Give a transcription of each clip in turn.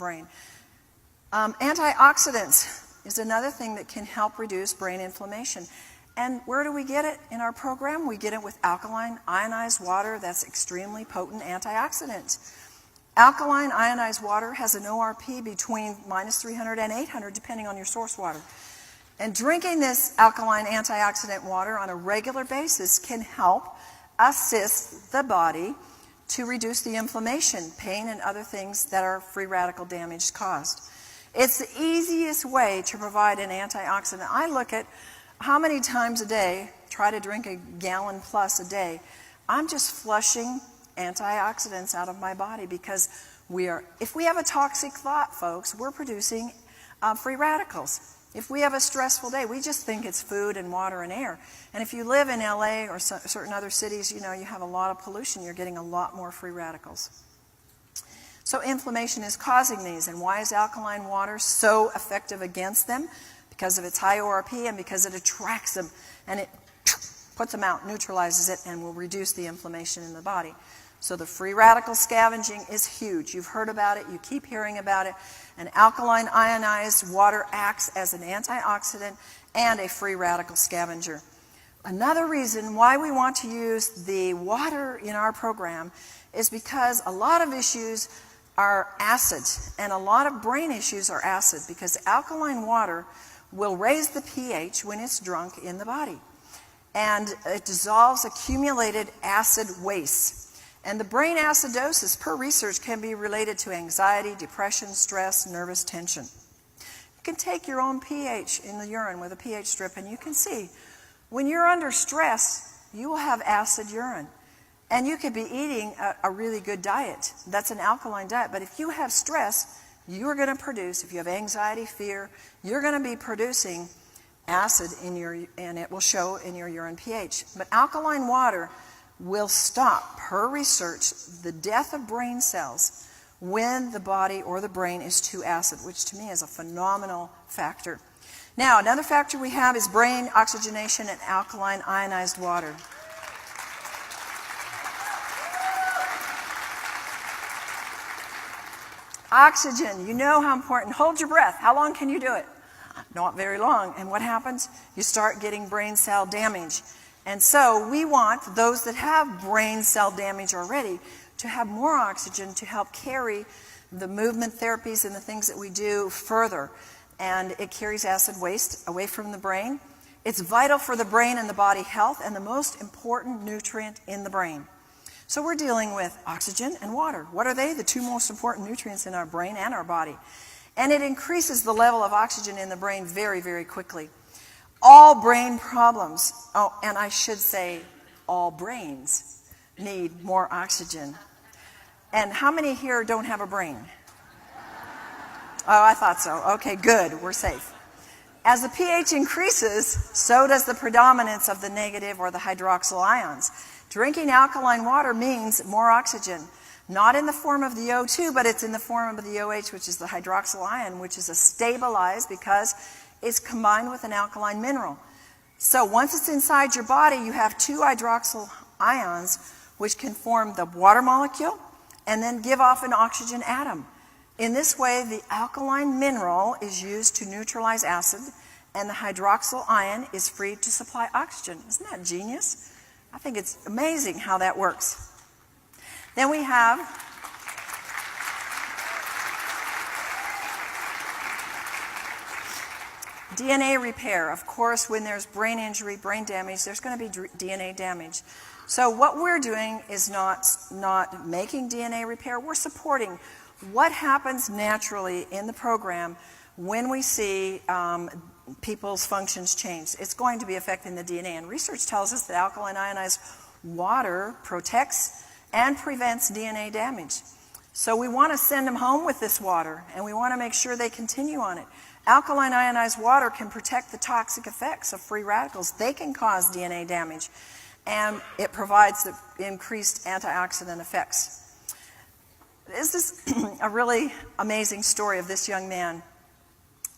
brain. Antioxidants is another thing that can help reduce brain inflammation. And where do we get it in our program? We get it with alkaline ionized water. That's extremely potent antioxidant. Alkaline ionized water has an ORP between -300 and 800, depending on your source water. And drinking this alkaline antioxidant water on a regular basis can help assist the body to reduce the inflammation, pain, and other things that are free radical damage caused. It's the easiest way to provide an antioxidant. I look at how many times a day, try to drink a gallon plus a day. I'm just flushing antioxidants out of my body because if we have a toxic thought, folks, we're producing free radicals. If we have a stressful day, we just think it's food and water and air. And if you live in LA or certain other cities, you have a lot of pollution, you're getting a lot more free radicals. So inflammation is causing these. And why is alkaline water so effective against them? Because of its high ORP and because it attracts them and it puts them out, neutralizes it, and will reduce the inflammation in the body. So the free radical scavenging is huge. You've heard about it. You keep hearing about it. And alkaline ionized water acts as an antioxidant and a free radical scavenger. Another reason why we want to use the water in our program is because a lot of issues are acid, and a lot of brain issues are acid because alkaline water will raise the pH when it's drunk in the body. And it dissolves accumulated acid waste. And the brain acidosis, per research, can be related to anxiety, depression, stress, nervous tension. You can take your own pH in the urine with a pH strip, and you can see when you're under stress, you will have acid urine. And you could be eating a really good diet. That's an alkaline diet. But if you have stress, you're going to produce, if you have anxiety, fear, you're going to be producing acid and it will show in your urine pH. But alkaline water will stop, per research, the death of brain cells when the body or the brain is too acid, which to me is a phenomenal factor. Now, another factor we have is brain oxygenation and alkaline ionized water. Oxygen, you know how important. Hold your breath. How long can you do it? Not very long. And what happens? You start getting brain cell damage. And so we want those that have brain cell damage already to have more oxygen to help carry the movement therapies and the things that we do further. And it carries acid waste away from the brain. It's vital for the brain and the body health and the most important nutrient in the brain. So we're dealing with oxygen and water. What are they? The two most important nutrients in our brain and our body. And it increases the level of oxygen in the brain very, very quickly. All brain problems, and I should say all brains, need more oxygen. And how many here don't have a brain? Oh, I thought so. Okay, good. We're safe. As the pH increases, so does the predominance of the negative or the hydroxyl ions. Drinking alkaline water means more oxygen. Not in the form of the O2, but it's in the form of the OH, which is the hydroxyl ion, which is stabilized because it's combined with an alkaline mineral. So once it's inside your body, you have two hydroxyl ions, which can form the water molecule and then give off an oxygen atom. In this way, the alkaline mineral is used to neutralize acid, and the hydroxyl ion is free to supply oxygen. Isn't that genius? I think it's amazing how that works. Then we have DNA repair. Of course, when there's brain injury, brain damage, there's going to be DNA damage. So what we're doing is not making DNA repair. We're supporting what happens naturally in the program when we see people's functions change. It's going to be affecting the DNA. And research tells us that alkaline ionized water protects and prevents DNA damage. So we want to send them home with this water, and we want to make sure they continue on it. Alkaline ionized water can protect the toxic effects of free radicals. They can cause DNA damage, and it provides the increased antioxidant effects. This is a really amazing story of this young man.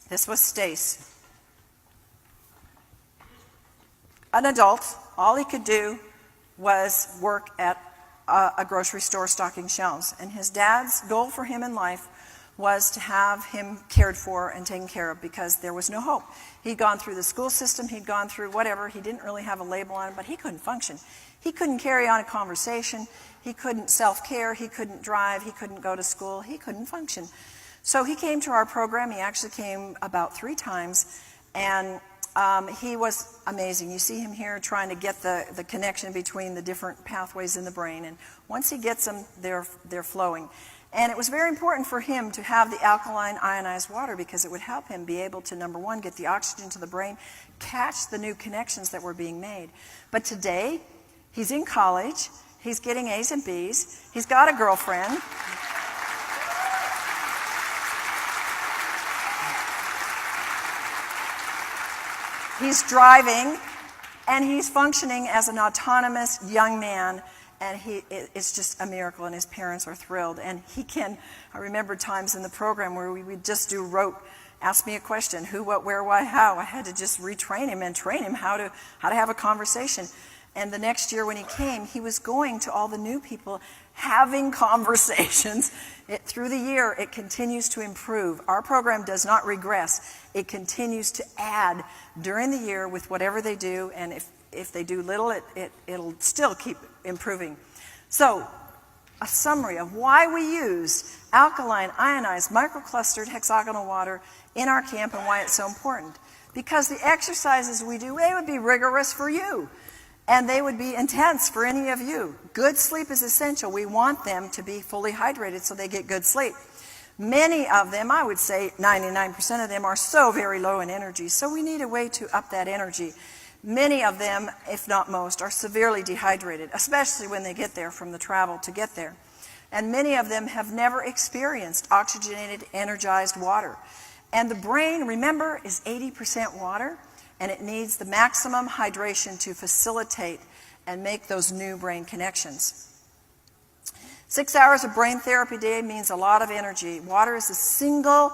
This was Stace. An adult, all he could do was work at a grocery store stocking shelves. And his dad's goal for him in life was to have him cared for and taken care of because there was no hope. He'd gone through the school system, he'd gone through whatever, he didn't really have a label on him, but he couldn't function. He couldn't carry on a conversation, he couldn't self-care, he couldn't drive, he couldn't go to school, he couldn't function. So he came to our program. He actually came about 3 times, and he was amazing. You see him here trying to get the connection between the different pathways in the brain, and once he gets them, they're flowing. And it was very important for him to have the alkaline ionized water because it would help him be able to, number one, get the oxygen to the brain, catch the new connections that were being made. But today, he's in college, he's getting A's and B's, he's got a girlfriend. He's driving, and he's functioning as an autonomous young man, and it's just a miracle, and his parents are thrilled. And I remember times in the program where we would just do rote, ask me a question, who, what, where, why, how. I had to just retrain him and train him how to have a conversation. And the next year when he came, he was going to all the new people, having conversations. Through the year, it continues to improve. Our program does not regress. It continues to add during the year with whatever they do, and if they do little, it'll still keep improving. So, a summary of why we use alkaline, ionized, microclustered hexagonal water in our camp and why it's so important. Because the exercises we do, they would be rigorous for you. And they would be intense for any of you. Good sleep is essential. We want them to be fully hydrated so they get good sleep. Many of them, I would say 99% of them, are so very low in energy, so we need a way to up that energy. Many of them, if not most, are severely dehydrated, especially when they get there from the travel to get there. And many of them have never experienced oxygenated, energized water. And the brain, remember, is 80% water. And it needs the maximum hydration to facilitate and make those new brain connections. 6 hours of brain therapy a day means a lot of energy. Water is the single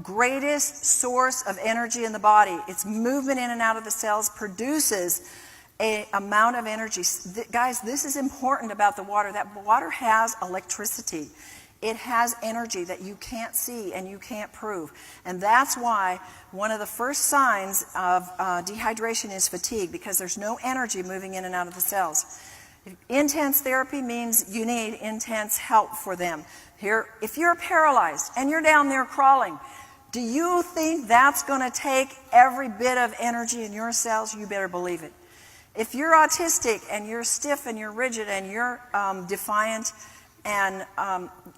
greatest source of energy in the body. Its movement in and out of the cells produces an amount of energy. Guys, this is important about the water. That water has electricity. It has energy that you can't see and you can't prove. And that's why one of the first signs of dehydration is fatigue, because there's no energy moving in and out of the cells. Intense therapy means you need intense help for them. Here, if you're paralyzed and you're down there crawling, do you think that's going to take every bit of energy in your cells? You better believe it. If you're autistic and you're stiff and you're rigid and you're defiant, and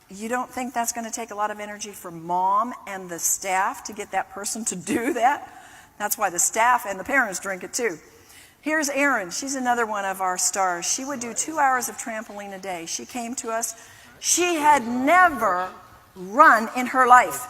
you don't think that's going to take a lot of energy from mom and the staff to get that person to do that? That's why the staff and the parents drink it too. Here's Erin. She's another one of our stars. She would do 2 hours of trampoline a day. She came to us. She had never run in her life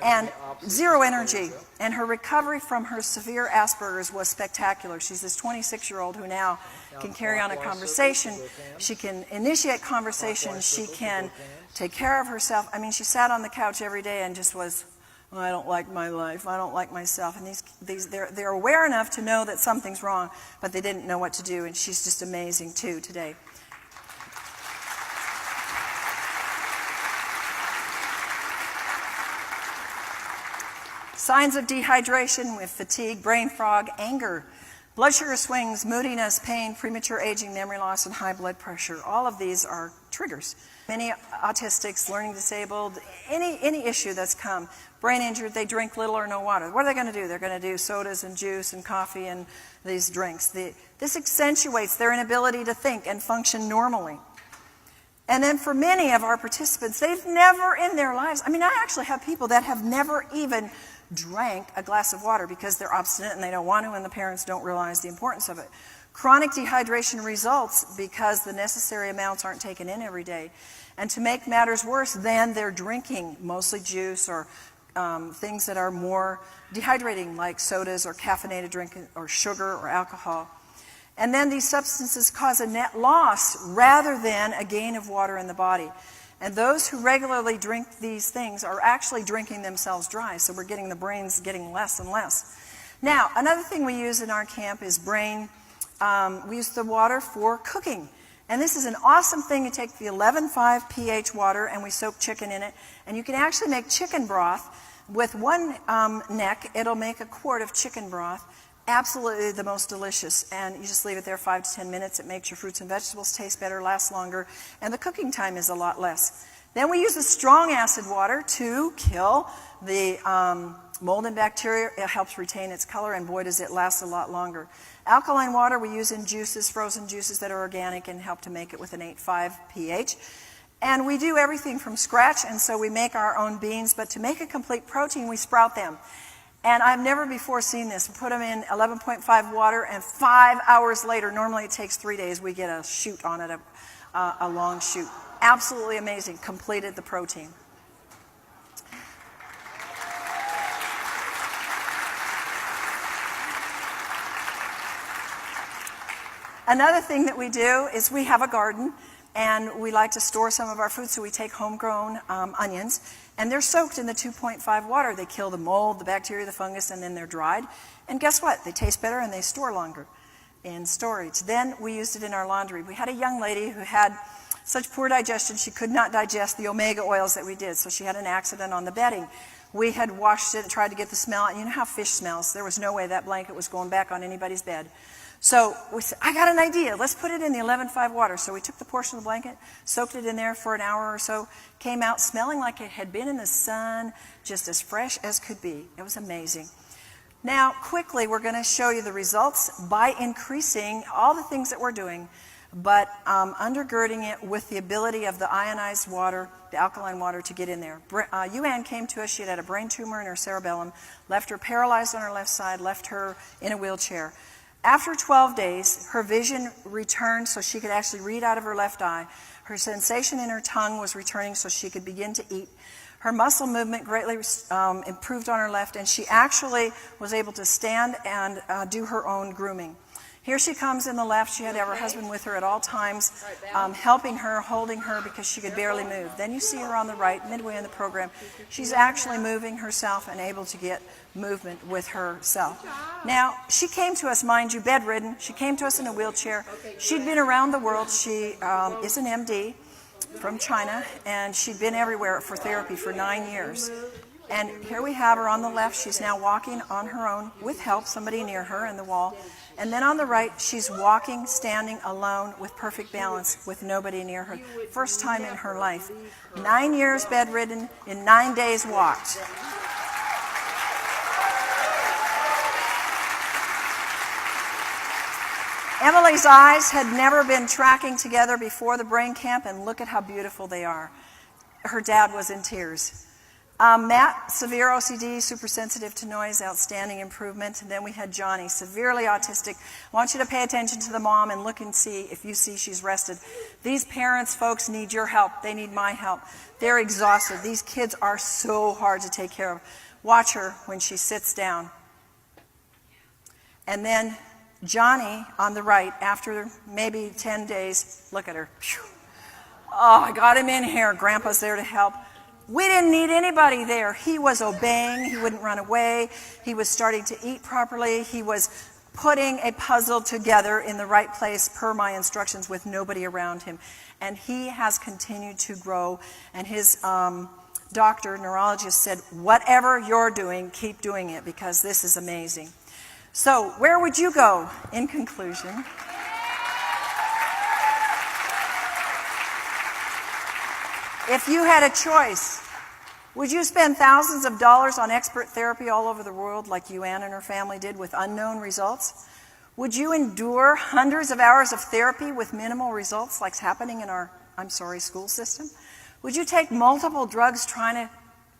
and zero energy. And her recovery from her severe Asperger's was spectacular. She's this 26-year-old who now can carry on a conversation. She can initiate conversations. She can take care of herself. I mean, she sat on the couch every day and just was, oh, I don't like my life. I don't like myself. And they're aware enough to know that something's wrong, but they didn't know what to do. And she's just amazing, too, today. Signs of dehydration with fatigue, brain fog, anger, blood sugar swings, moodiness, pain, premature aging, memory loss, and high blood pressure. All of these are triggers. Many autistics, learning disabled, any issue that's come, brain injured, they drink little or no water. What are they going to do? They're going to do sodas and juice and coffee and these drinks. This accentuates their inability to think and function normally. And then for many of our participants, they've never in their lives, I actually have people that have never even drank a glass of water because they're obstinate and they don't want to, and the parents don't realize the importance of it. Chronic dehydration results because the necessary amounts aren't taken in every day. And to make matters worse, then they're drinking mostly juice or things that are more dehydrating, like sodas or caffeinated drink or sugar or alcohol. And then these substances cause a net loss rather than a gain of water in the body. And those who regularly drink these things are actually drinking themselves dry, so we're getting the brains getting less and less. Now, another thing we use in our camp is we use the water for cooking. And this is an awesome thing. You take the 11.5 pH water and we soak chicken in it. And you can actually make chicken broth. With one neck, it'll make a quart of chicken broth. Absolutely the most delicious. And you just leave it there 5 to 10 minutes. It makes your fruits and vegetables taste better, last longer, and the cooking time is a lot less. Then we use the strong acid water to kill the mold and bacteria. It helps retain its color, and boy, does it last a lot longer. Alkaline water we use in juices, frozen juices that are organic, and help to make it with an 8.5 pH. And we do everything from scratch, and so we make our own beans, but to make a complete protein, we sprout them. And I've never before seen this. We put them in 11.5 water, and 5 hours later, normally it takes 3 days, we get a shoot on it, a long shoot. Absolutely amazing. Completed the protein. Another thing that we do is we have a garden, and we like to store some of our food, so we take homegrown onions, and they're soaked in the 2.5 water. They kill the mold, the bacteria, the fungus, and then they're dried. And guess what? They taste better and they store longer in storage. Then we used it in our laundry. We had a young lady who had such poor digestion she could not digest the omega oils that we did, so she had an accident on the bedding. We had washed it and tried to get the smell out. You know how fish smells. There was no way that blanket was going back on anybody's bed. So we said, I got an idea. Let's put it in the 11.5 water. So we took the portion of the blanket, soaked it in there for an hour or so, came out smelling like it had been in the sun, just as fresh as could be. It was amazing. Now, quickly, we're going to show you the results by increasing all the things that we're doing, but undergirding it with the ability of the ionized water, the alkaline water, to get in there. Yuan came to us. She had a brain tumor in her cerebellum, left her paralyzed on her left side, left her in a wheelchair. After 12 days, her vision returned so she could actually read out of her left eye. Her sensation in her tongue was returning so she could begin to eat. Her muscle movement greatly improved on her left, and she actually was able to stand and do her own grooming. Here she comes in the left. She had to have her husband with her at all times, helping her, holding her, because she could barely move. Then you see her on the right, midway in the program. She's actually moving herself and able to get movement with herself. Now, she came to us, mind you, bedridden. She came to us in a wheelchair. She'd been around the world. She is an MD from China, and she'd been everywhere for therapy for 9 years. And here we have her on the left. She's now walking on her own with help, somebody near her in the wall. And then on the right, she's walking, standing alone with perfect balance with nobody near her. First time in her life. 9 years bedridden, in 9 days walked. Emily's eyes had never been tracking together before the brain camp, and look at how beautiful they are. Her dad was in tears. Matt, severe OCD, super sensitive to noise, outstanding improvement. And then we had Johnny, severely autistic. I want you to pay attention to the mom and look and see if you see she's rested. These parents, folks, need your help. They need my help. They're exhausted. These kids are so hard to take care of. Watch her when she sits down. And then Johnny on the right, after maybe 10 days, look at her. Phew. Oh, I got him in here. Grandpa's there to help. We didn't need anybody there. He was obeying. He wouldn't run away. He was starting to eat properly. He was putting a puzzle together in the right place per my instructions with nobody around him. And he has continued to grow. And his doctor, neurologist, said, whatever you're doing, keep doing it, because this is amazing. So where would you go in conclusion? If you had a choice, would you spend thousands of dollars on expert therapy all over the world like Yuan and her family did with unknown results? Would you endure hundreds of hours of therapy with minimal results like's happening in our, school system? Would you take multiple drugs trying to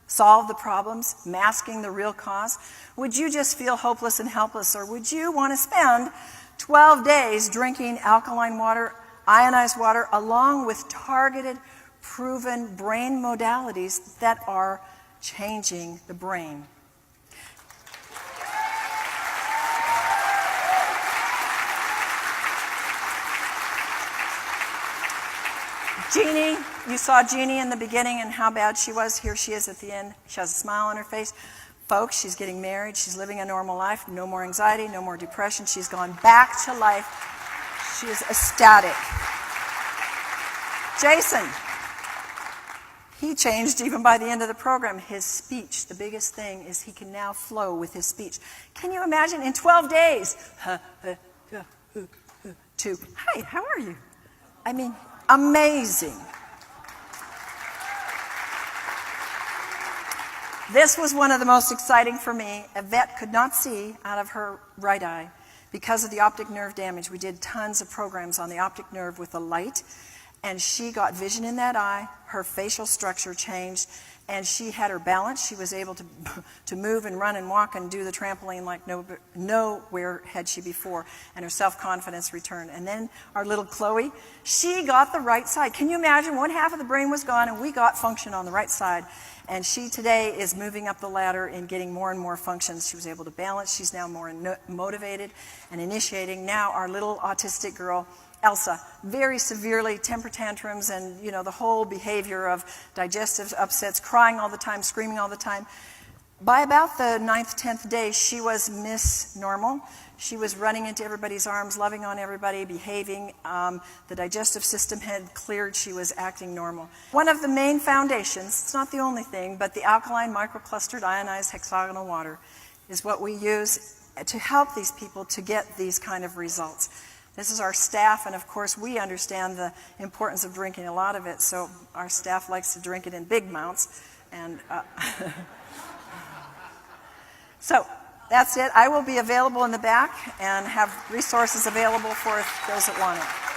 solve the problems, masking the real cause? Would you just feel hopeless and helpless? Or would you want to spend 12 days drinking alkaline water, ionized water, along with targeted, proven brain modalities that are changing the brain? Jeannie, you saw Jeannie in the beginning and how bad she was. Here she is at the end. She has a smile on her face. Folks, she's getting married. She's living a normal life. No more anxiety, no more depression. She's gone back to life. She is ecstatic. Jason, he changed even by the end of the program. His speech, the biggest thing is he can now flow with his speech. Can you imagine in 12 days? To, hi, how are you? I mean, amazing. This was one of the most exciting for me. Yvette could not see out of her right eye because of the optic nerve damage. We did tons of programs on the optic nerve with the light, and she got vision in that eye. Her facial structure changed, and she had her balance. She was able to move and run and walk and do the trampoline like nowhere had she before, and her self-confidence returned. And then our little Chloe, she got the right side. Can you imagine? One half of the brain was gone, and we got function on the right side. And she today is moving up the ladder and getting more and more functions. She was able to balance. She's now more motivated and initiating. Now our little autistic girl, Elsa, very severely temper tantrums and, you know, the whole behavior of digestive upsets, crying all the time, screaming all the time. By about the 9th, 10th day, she was Miss Normal. She was running into everybody's arms, loving on everybody, behaving. The digestive system had cleared. She was acting normal. One of the main foundations, it's not the only thing, but the alkaline microclustered ionized hexagonal water is what we use to help these people to get these kind of results. This is our staff, and of course we understand the importance of drinking a lot of it, so our staff likes to drink it in big amounts. And so that's it. I will be available in the back and have resources available for those that want it.